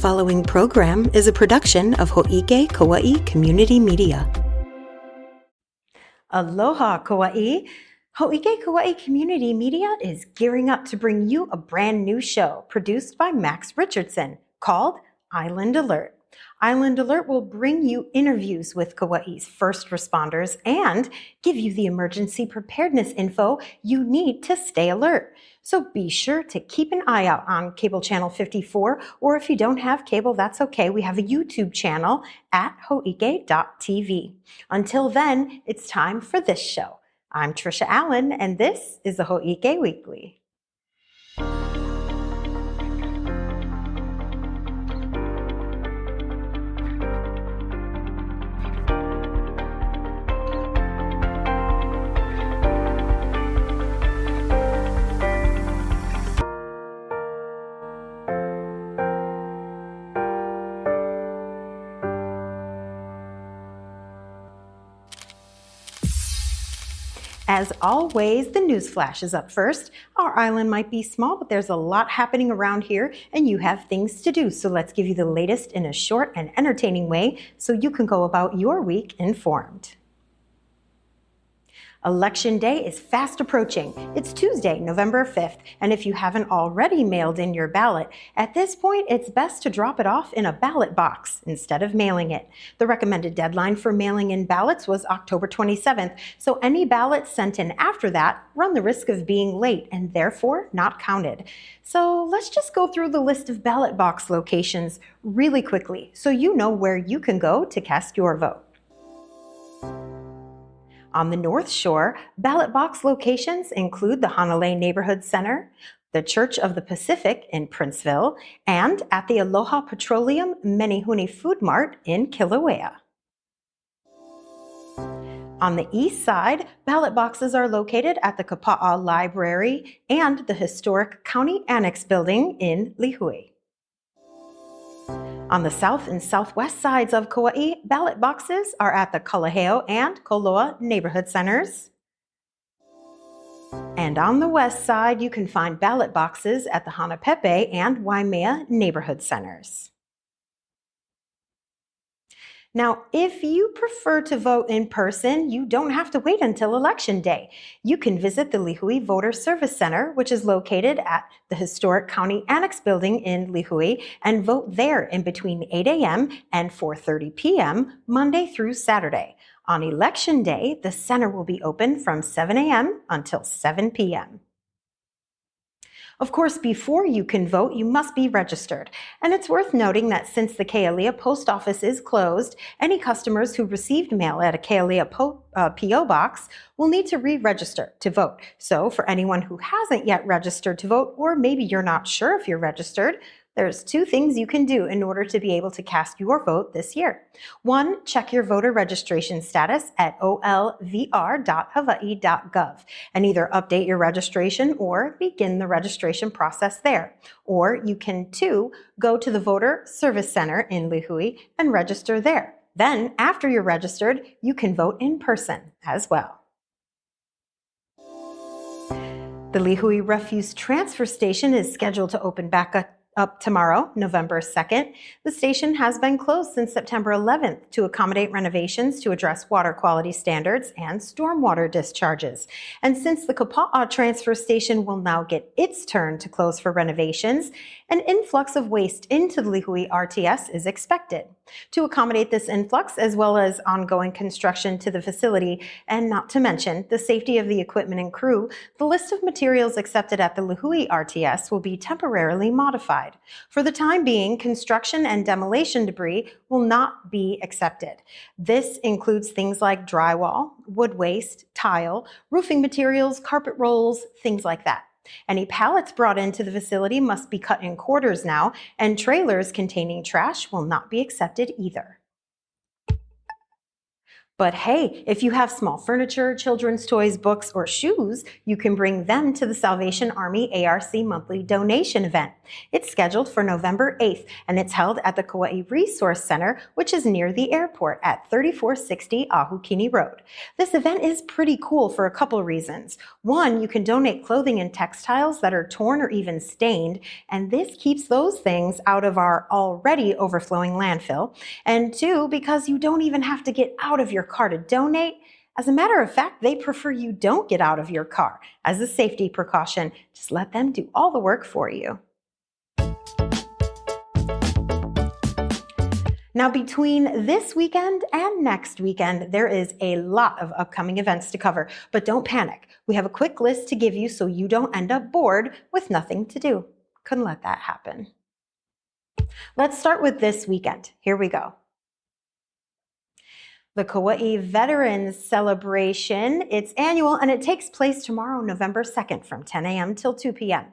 The following program is a production of Hō'ike Kaua'i Community Media. Aloha, Kaua'i! Hō'ike Kaua'i Community Media is gearing up to bring you a brand new show produced by Max Richardson called Island Alert. Island Alert will bring you interviews with Kaua'i's first responders and give you the emergency preparedness info you need to stay alert. So be sure to keep an eye out on cable channel 54, or if you don't have cable, that's okay. We have a YouTube channel at hō'ike.tv. Until then, it's time for this show. I'm Tricia Allen, and this is the Hō'ike Weekly. As always, the news flash is up first. Our island might be small, but there's a lot happening around here and you have things to do. So let's give you the latest in a short and entertaining way so you can go about your week informed. Election Day is fast approaching. It's Tuesday, November 5th, and if you haven't already mailed in your ballot, at this point it's best to drop it off in a ballot box instead of mailing it. The recommended deadline for mailing in ballots was October 27th, so any ballots sent in after that run the risk of being late and therefore not counted. So let's just go through the list of ballot box locations really quickly so you know where you can go to cast your vote. On the North Shore, ballot box locations include the Hanalei Neighborhood Center, the Church of the Pacific in Princeville, and at the Aloha Petroleum Menehune Food Mart in Kilauea. On the east side, ballot boxes are located at the Kapa'a Library and the historic County Annex Building in Līhuʻe. On the south and southwest sides of Kaua'i, ballot boxes are at the Kalaheo and Koloa neighborhood centers. And on the west side, you can find ballot boxes at the Hanapepe and Waimea neighborhood centers. Now, if you prefer to vote in person, you don't have to wait until Election Day. You can visit the Līhuʻe Voter Service Center, which is located at the historic County Annex Building in Līhuʻe, and vote there in between 8 a.m. and 4:30 p.m. Monday through Saturday. On Election Day, the center will be open from 7 a.m. until 7 p.m. Of course, before you can vote, you must be registered. And it's worth noting that since the Kealia post office is closed, any customers who received mail at a Kealia P.O. box will need to re-register to vote. So for anyone who hasn't yet registered to vote, or maybe you're not sure if you're registered, there's two things you can do in order to be able to cast your vote this year. One, check your voter registration status at olvr.hawaii.gov and either update your registration or begin the registration process there. Or you can, two, go to the Voter Service Center in Līhuʻe and register there. Then, after you're registered, you can vote in person as well. The Līhuʻe Refuse Transfer Station is scheduled to open back up tomorrow, November 2nd. The station has been closed since September 11th to accommodate renovations to address water quality standards and stormwater discharges. And since the Kapa'a transfer station will now get its turn to close for renovations, an influx of waste into the Līhuʻe RTS is expected. To accommodate this influx, as well as ongoing construction to the facility, and not to mention the safety of the equipment and crew, the list of materials accepted at the Līhuʻe RTS will be temporarily modified. For the time being, construction and demolition debris will not be accepted. This includes things like drywall, wood waste, tile, roofing materials, carpet rolls, things like that. Any pallets brought into the facility must be cut in quarters now, and trailers containing trash will not be accepted either. But hey, if you have small furniture, children's toys, books, or shoes, you can bring them to the Salvation Army ARC monthly donation event. It's scheduled for November 8th, and it's held at the Kaua'i Resource Center, which is near the airport at 3460 Ahukini Road. This event is pretty cool for a couple reasons. One, you can donate clothing and textiles that are torn or even stained, and this keeps those things out of our already overflowing landfill. And two, because you don't even have to get out of your car to donate. As a matter of fact, they prefer you don't get out of your car. As a safety precaution, just let them do all the work for you. Now, between this weekend and next weekend, there is a lot of upcoming events to cover, but don't panic. We have a quick list to give you so you don't end up bored with nothing to do. Couldn't let that happen. Let's start with this weekend. Here we go. The Kaua'i Veterans Celebration. It's annual and it takes place tomorrow, November 2nd from 10 a.m. till 2 p.m.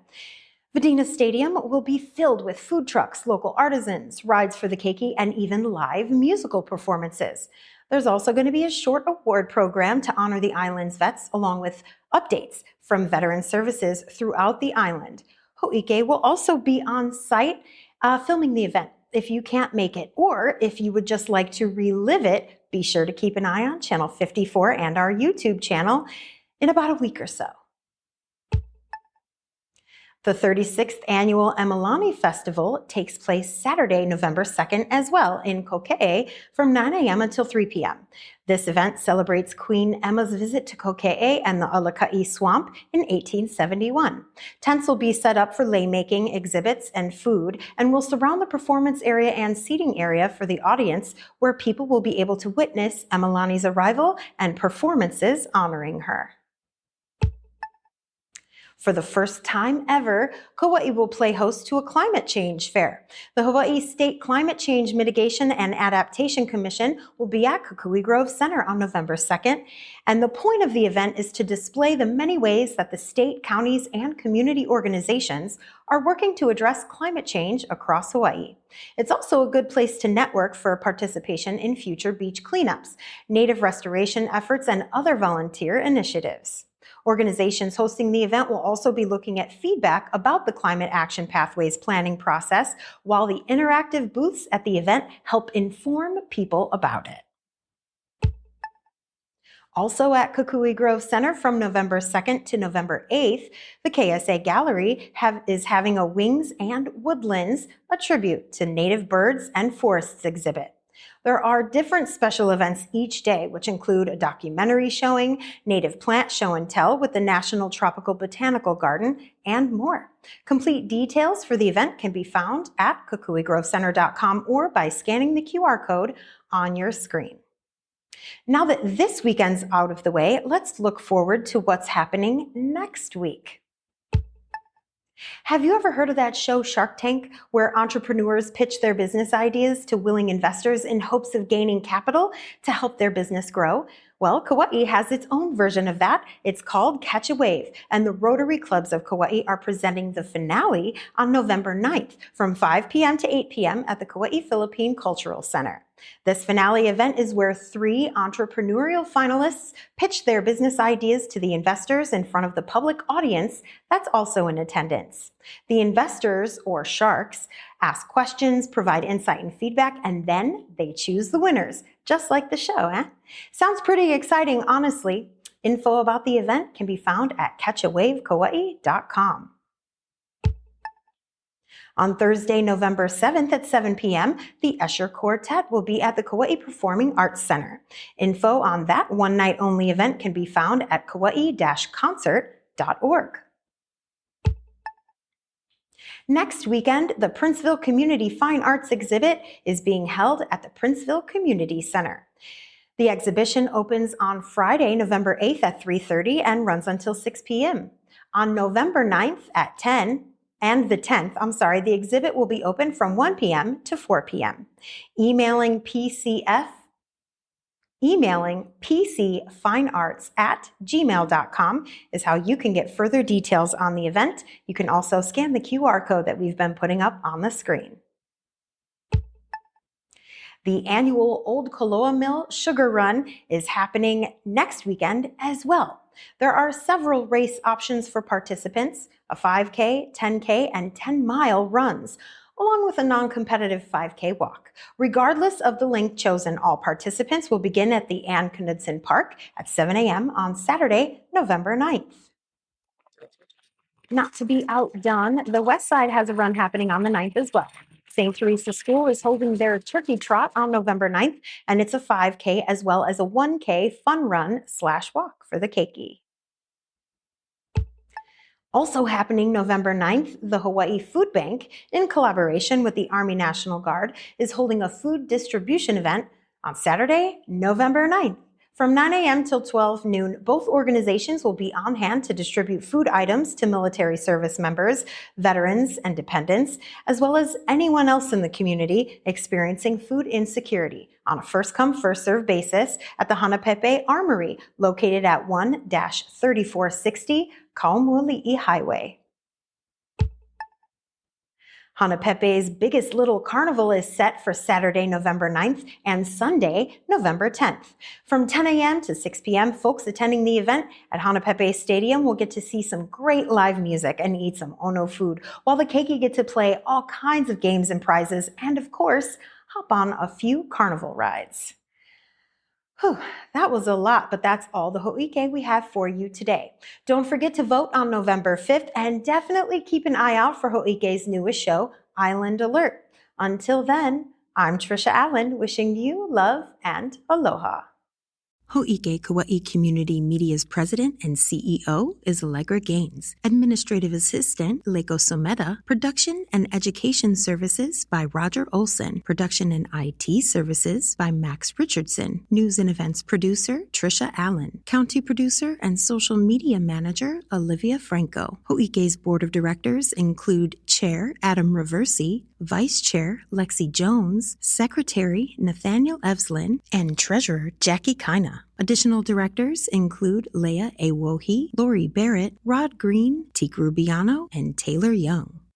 Vedina Stadium will be filled with food trucks, local artisans, rides for the keiki, and even live musical performances. There's also going to be a short award program to honor the island's vets, along with updates from veteran services throughout the island. Hō'ike will also be on site filming the event. If you can't make it, or if you would just like to relive it, be sure to keep an eye on Channel 54 and our YouTube channel in about a week or so. The 36th Annual Emmalani Festival takes place Saturday, November 2nd as well in Hō'ike from 9 a.m. until 3 p.m. This event celebrates Queen Emma's visit to Hō'ike and the Alakai Swamp in 1871. Tents will be set up for lei-making, exhibits, and food, and will surround the performance area and seating area for the audience, where people will be able to witness Emmalani's arrival and performances honoring her. For the first time ever, Kaua'i will play host to a climate change fair. The Hawaii State Climate Change Mitigation and Adaptation Commission will be at Kukui Grove Center on November 2nd, and the point of the event is to display the many ways that the state, counties, and community organizations are working to address climate change across Hawaii. It's also a good place to network for participation in future beach cleanups, native restoration efforts, and other volunteer initiatives. Organizations hosting the event will also be looking at feedback about the Climate Action Pathways planning process, while the interactive booths at the event help inform people about it. Also at Kukui Grove Center from November 2nd to November 8th, the KSA Gallery is having a Wings and Woodlands, a tribute to native birds and forests exhibit. There are different special events each day, which include a documentary showing, native plant show and tell with the National Tropical Botanical Garden, and more. Complete details for the event can be found at kukuigrovecenter.com or by scanning the QR code on your screen. Now that this weekend's out of the way, let's look forward to what's happening next week. Have you ever heard of that show Shark Tank, where entrepreneurs pitch their business ideas to willing investors in hopes of gaining capital to help their business grow? Well, Kaua'i has its own version of that. It's called Catch a Wave, and the Rotary Clubs of Kaua'i are presenting the finale on November 9th from 5 p.m. to 8 p.m. at the Kaua'i Philippine Cultural Center. This finale event is where 3 entrepreneurial finalists pitch their business ideas to the investors in front of the public audience that's also in attendance. The investors, or sharks, ask questions, provide insight and feedback, and then they choose the winners, just like the show, eh? Sounds pretty exciting, honestly. Info about the event can be found at catchawavekaua'i.com. On Thursday, November 7th at 7 p.m., the Escher Quartet will be at the Kaua'i Performing Arts Center. Info on that one-night-only event can be found at kaua'i-concert.org. Next weekend, the Princeville Community Fine Arts exhibit is being held at the Princeville Community Center. The exhibition opens on Friday, November 8th at 3:30 and runs until 6 p.m. On November 9th at 10 and the 10th, the exhibit will be open from 1 p.m. to 4 p.m. Emailing pcfinearts@gmail.com is how you can get further details on the event. You can also scan the QR code that we've been putting up on the screen. The annual Old Koloa Mill Sugar Run is happening next weekend as well. There are several race options for participants, a 5K, 10K, and 10-mile runs, along with a non-competitive 5K walk. Regardless of the length chosen, all participants will begin at the Ann Knudsen Park at 7 a.m. on Saturday, November 9th. Not to be outdone, the West Side has a run happening on the 9th as well. St. Teresa School is holding their Turkey Trot on November 9th, and it's a 5K as well as a 1K fun run/walk for the keiki. Also happening November 9th, the Hawaii Food Bank, in collaboration with the Army National Guard, is holding a food distribution event on Saturday, November 9th. From 9 a.m. till 12 noon, both organizations will be on hand to distribute food items to military service members, veterans, and dependents, as well as anyone else in the community experiencing food insecurity on a first-come, first-served basis at the Hanapepe Armory, located at 1-3460 Kauaʻi Highway. Hanapepe's Biggest Little Carnival is set for Saturday, November 9th and Sunday, November 10th. From 10 a.m. to 6 p.m., folks attending the event at Hanapepe Stadium will get to see some great live music and eat some ono food, while the keiki get to play all kinds of games and prizes and, of course, hop on a few carnival rides. Whew, that was a lot, but that's all the Hō'ike we have for you today. Don't forget to vote on November 5th and definitely keep an eye out for Hō'ike's newest show, Island Alert. Until then, I'm Tricia Allen wishing you love and aloha. Hō'ike Kaua'i Community Media's president and CEO is Allegra Gaines. Administrative assistant, Leiko Someda. Production and education services by Roger Olson. Production and IT services by Max Richardson. News and events producer, Tricia Allen. County producer and social media manager, Olivia Franco. Hō'ike's board of directors include Chair Adam Reversi, Vice Chair Lexi Jones, Secretary Nathaniel Evslin, and Treasurer Jackie Kina. Additional directors include Leah Awohi, Lori Barrett, Rod Green, Teak Rubiano, and Taylor Young.